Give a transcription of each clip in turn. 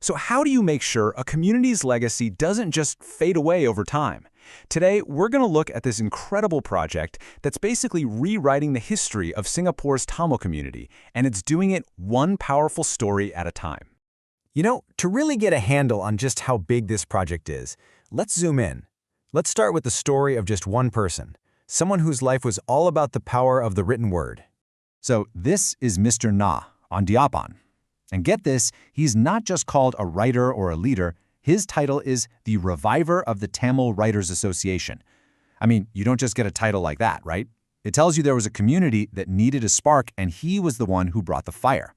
So how do you make sure a community's legacy doesn't just fade away over time? Today, we're going to look at this incredible project that's basically rewriting the history of Singapore's Tamil community, and it's doing it one powerful story at a time. To really get a handle on just how big this project is, let's zoom in. Let's start with the story of just one person, someone whose life was all about the power of the written word. So this is Mr. Na, Aandiyappan. And get this, he's not just called a writer or a leader. His title is the Reviver of the Tamil Writers Association. I mean, you don't just get a title like that, right? It tells you there was a community that needed a spark, and he was the one who brought the fire.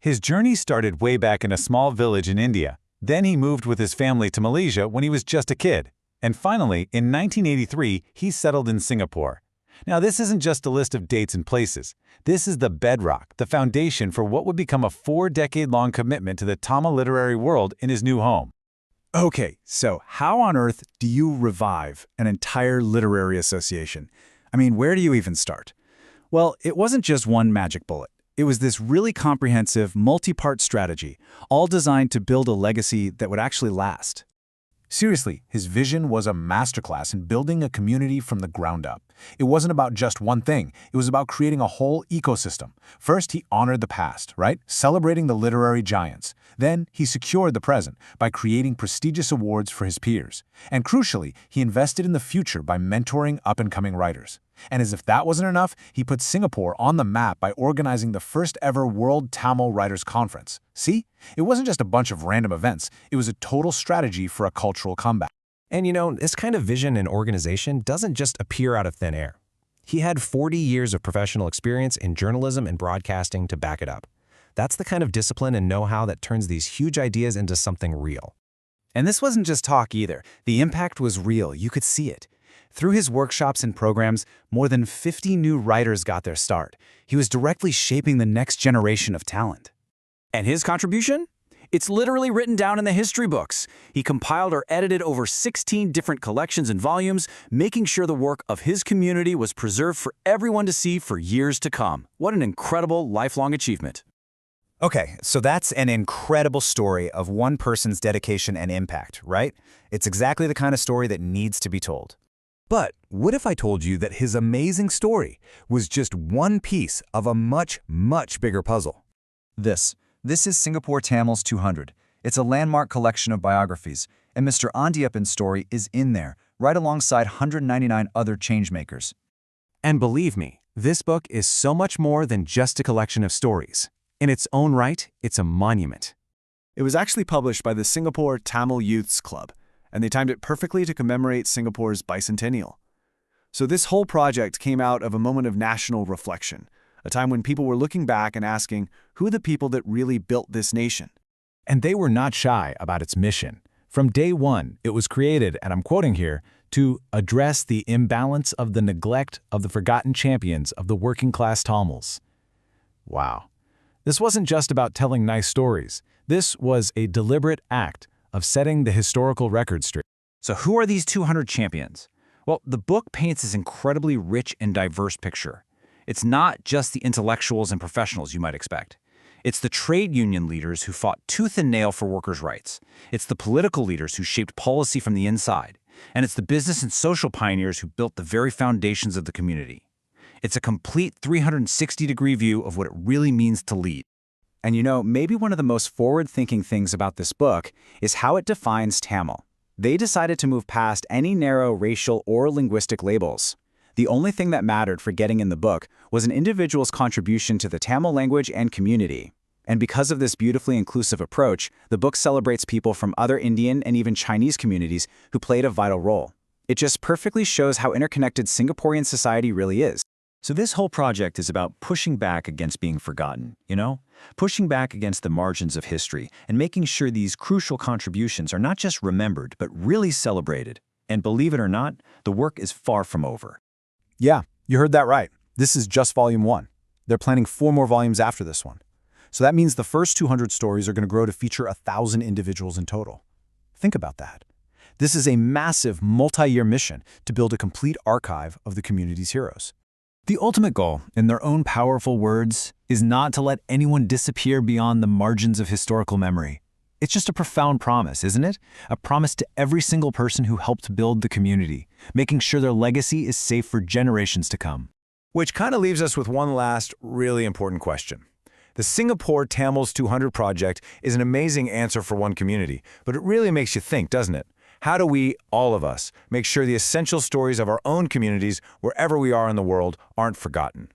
His journey started way back in a small village in India. Then he moved with his family to Malaysia when he was just a kid. And finally, in 1983, he settled in Singapore. Now, this isn't just a list of dates and places. This is the bedrock, the foundation for what would become a 4-decade-long commitment to the Tamil literary world in his new home. Okay, so how on earth do you revive an entire literary association? I mean, where do you even start? Well, it wasn't just one magic bullet. It was this really comprehensive, multi-part strategy, all designed to build a legacy that would actually last. Seriously, his vision was a masterclass in building a community from the ground up. It wasn't about just one thing. It was about creating a whole ecosystem. First, he honored the past, right? Celebrating the literary giants. Then, he secured the present by creating prestigious awards for his peers. And crucially, he invested in the future by mentoring up-and-coming writers. And as if that wasn't enough, he put Singapore on the map by organizing the first ever World Tamil Writers Conference. See? It wasn't just a bunch of random events. It was a total strategy for a cultural comeback. And this kind of vision and organization doesn't just appear out of thin air. He had 40 years of professional experience in journalism and broadcasting to back it up. That's the kind of discipline and know-how that turns these huge ideas into something real. And this wasn't just talk either. The impact was real. You could see it. Through his workshops and programs, more than 50 new writers got their start. He was directly shaping the next generation of talent. And his contribution? It's literally written down in the history books. He compiled or edited over 16 different collections and volumes, making sure the work of his community was preserved for everyone to see for years to come. What an incredible lifelong achievement. Okay, so that's an incredible story of one person's dedication and impact, right? It's exactly the kind of story that needs to be told. But what if I told you that his amazing story was just one piece of a much, much bigger puzzle? This is Singapore Tamils 200. It's a landmark collection of biographies, and Mr. Aandiyappan's story is in there, right alongside 199 other changemakers. And believe me, this book is so much more than just a collection of stories. In its own right, it's a monument. It was actually published by the Singapore Tamil Youths Club, and they timed it perfectly to commemorate Singapore's bicentennial. So this whole project came out of a moment of national reflection, a time when people were looking back and asking, who are the people that really built this nation? And they were not shy about its mission. From day one, it was created, and I'm quoting here, to address the imbalance of the neglect of the forgotten champions of the working-class Tamils. Wow. This wasn't just about telling nice stories. This was a deliberate act of setting the historical record straight. So who are these 200 champions? Well, the book paints this incredibly rich and diverse picture. It's not just the intellectuals and professionals you might expect. It's the trade union leaders who fought tooth and nail for workers' rights. It's the political leaders who shaped policy from the inside. And it's the business and social pioneers who built the very foundations of the community. It's a complete 360-degree view of what it really means to lead. And maybe one of the most forward-thinking things about this book is how it defines Tamil. They decided to move past any narrow racial or linguistic labels. The only thing that mattered for getting in the book was an individual's contribution to the Tamil language and community. And because of this beautifully inclusive approach, the book celebrates people from other Indian and even Chinese communities who played a vital role. It just perfectly shows how interconnected Singaporean society really is. So this whole project is about pushing back against being forgotten, Pushing back against the margins of history and making sure these crucial contributions are not just remembered, but really celebrated. And believe it or not, the work is far from over. Yeah, you heard that right. This is just volume 1. They're planning 4 more volumes after this one. So that means the first 200 stories are going to grow to feature 1,000 individuals in total. Think about that. This is a massive multi-year mission to build a complete archive of the community's heroes. The ultimate goal, in their own powerful words, is not to let anyone disappear beyond the margins of historical memory. It's just a profound promise, isn't it? A promise to every single person who helped build the community, making sure their legacy is safe for generations to come. Which kind of leaves us with one last really important question. The Singapore Tamils 200 project is an amazing answer for one community, but it really makes you think, doesn't it? How do we, all of us, make sure the essential stories of our own communities, wherever we are in the world, aren't forgotten?